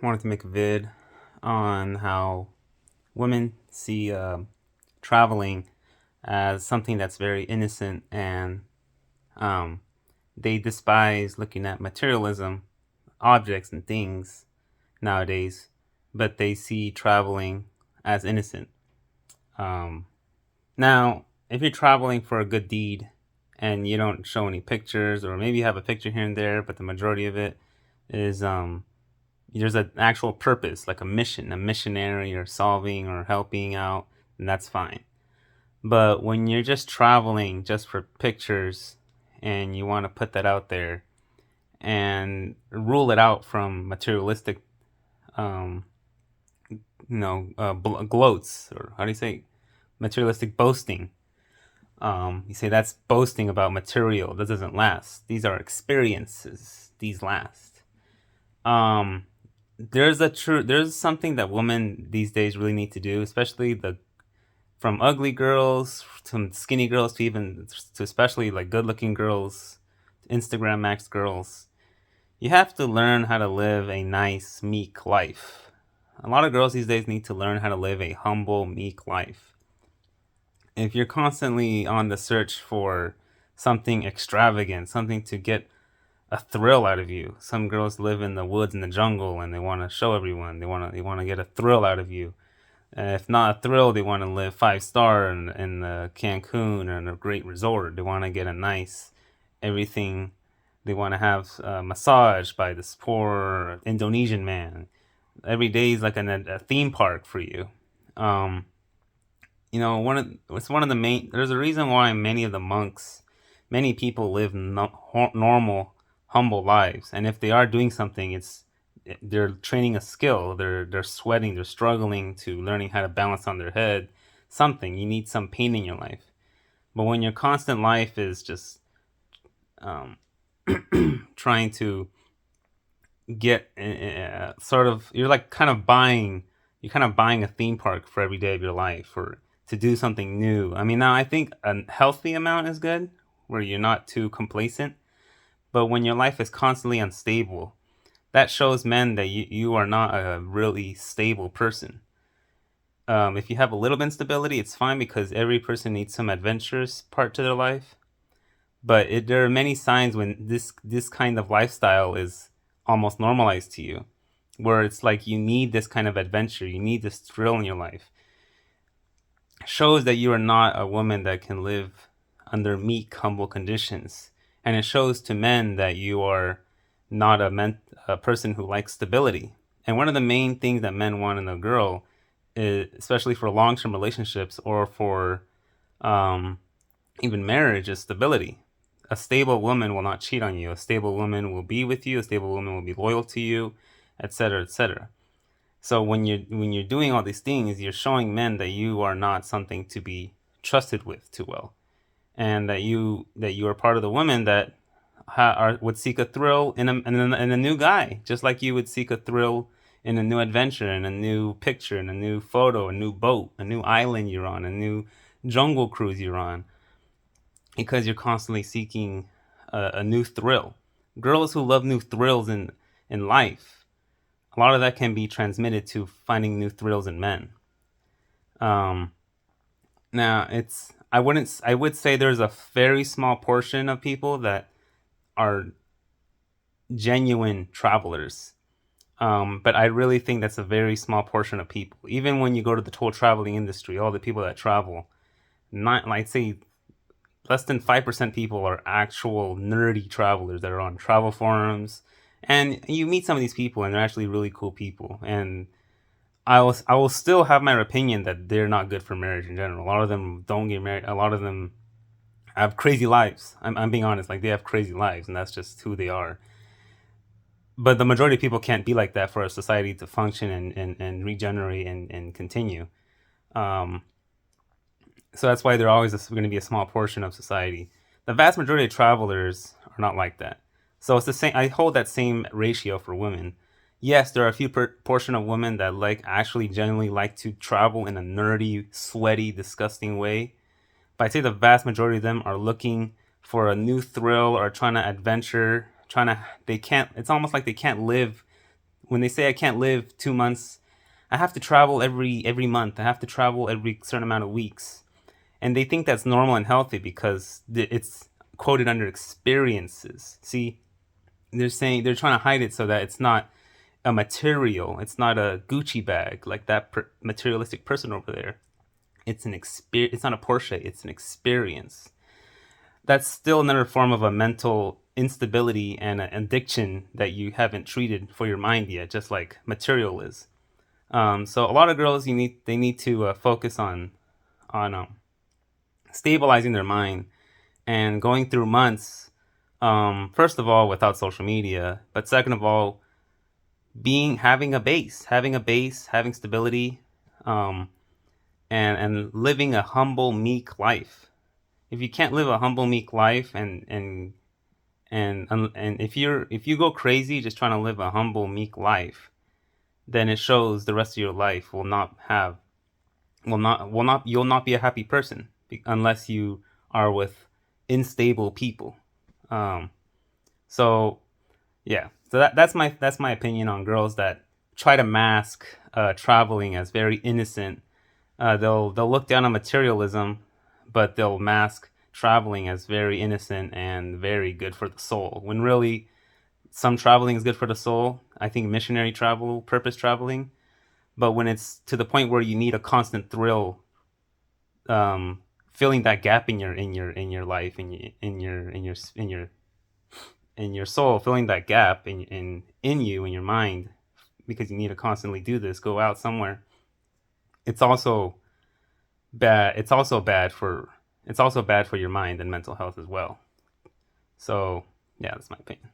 wanted to make a vid on how women see traveling as something that's very innocent, and um, they despise looking at materialism, objects, and things nowadays, but they see traveling as innocent. Um, Now, if you're traveling for a good deed and you don't show any pictures, or maybe you have a picture here and there, but the majority of it is there's an actual purpose, like a mission, a missionary or solving or helping out, and that's fine. But when you're just traveling just for pictures and you want to put that out there and rule it out from materialistic, um, gloats, or how do you say, materialistic boasting. You say that's boasting about material that doesn't last. These are experiences. These last. Um, there's something that women these days really need to do, especially the from ugly girls to skinny girls to even to especially like good looking girls, Instagram max girls. You have to learn how to live a nice, meek life. A lot of girls these days need to learn how to live a humble, meek life. If you're constantly on the search for something extravagant, something to get a thrill out of you. Some girls live in the woods and the jungle and they want to show everyone. They want to get a thrill out of you. If not a thrill, they want to live 5 star in Cancun or in a great resort. They want to get a nice everything. They want to have a massage by this poor Indonesian man. Every day is like a theme park for you. Um, it's one of the main. There's a reason why many of the monks, many people live normal, humble lives, and if they are doing something, they're training a skill. They're sweating. They're struggling to learning how to balance on their head. Something you need some pain in your life. But when your constant life is just um, trying to get sort of, you're kind of buying a theme park for every day of your life, or to do something new. I mean, now I think a healthy amount is good, where you're not too complacent. But when your life is constantly unstable, that shows men that you are not a really stable person. If you have a little bit of instability, it's fine, because every person needs some adventurous part to their life. But there are many signs when this kind of lifestyle is almost normalized to you, where it's like you need this kind of adventure, you need this thrill in your life. It shows that you are not a woman that can live under meek, humble conditions, and it shows to men that you are not a person who likes stability. And one of the main things that men want in a girl, especially for long-term relationships or for um, even marriage, is stability. A stable woman will not cheat on you. A stable woman will be with you. A stable woman will be loyal to you, etc., etc. So when you're doing all these things, you're showing men that you are not something to be trusted with too well, and that you are part of the women that would seek a thrill in a new guy, just like you would seek a thrill in a new adventure, in a new picture, in a new photo, a new boat, a new island you're on, a new jungle cruise you're on, because you're constantly seeking a new thrill. Girls who love new thrills in life, a lot of that can be transmitted to finding new thrills in men. Um, Now I would say there's a very small portion of people that are genuine travelers. But I really think that's a very small portion of people. Even when you go to the total traveling industry, all the people that travel, not like say less than 5% people are actual nerdy travelers that are on travel forums. And you meet some of these people and they're actually really cool people. And I will still have my opinion that they're not good for marriage in general. A lot of them don't get married. A lot of them have crazy lives. I'm being honest. Like, they have crazy lives, and that's just who they are. But the majority of people can't be like that for a society to function and regenerate and continue. Um, so that's why they're always going to be a small portion of society. The vast majority of travelers are not like that. So it's the same. I hold that same ratio for women. Yes, there are a few portion of women that actually genuinely like to travel in a nerdy, sweaty, disgusting way. But I'd say the vast majority of them are looking for a new thrill or trying to adventure, trying to they can't. It's almost like they can't live when they say I can't live 2 months, I have to travel every month. I have to travel every certain amount of weeks, and they think that's normal and healthy because it's quoted under experiences. See, they're saying they're trying to hide it so that it's not a material. It's not a Gucci bag like that materialistic person over there. It's an experience. It's not a Porsche. It's an experience. That's still another form of a mental instability and an addiction that you haven't treated for your mind yet, just like material is. So a lot of girls, they need to focus on stabilizing their mind and going through months. First of all, without social media, but second of all, being having a base, having stability, um, and living a humble, meek life. If you can't live a humble, meek life, and if you go crazy just trying to live a humble, meek life, then it shows the rest of your life will not you'll not be a happy person unless you are with unstable people. Um, so yeah, so that's my opinion on girls that try to mask traveling as very innocent. They'll look down on materialism, but they'll mask traveling as very innocent and very good for the soul. When really, some traveling is good for the soul. I think missionary travel, purpose traveling, but when it's to the point where you need a constant thrill, filling that gap in your life, in your soul, filling that gap in you in your mind, because you need to constantly do this, go out somewhere. It's also bad. It's also bad for your mind and mental health as well. So yeah, that's my opinion.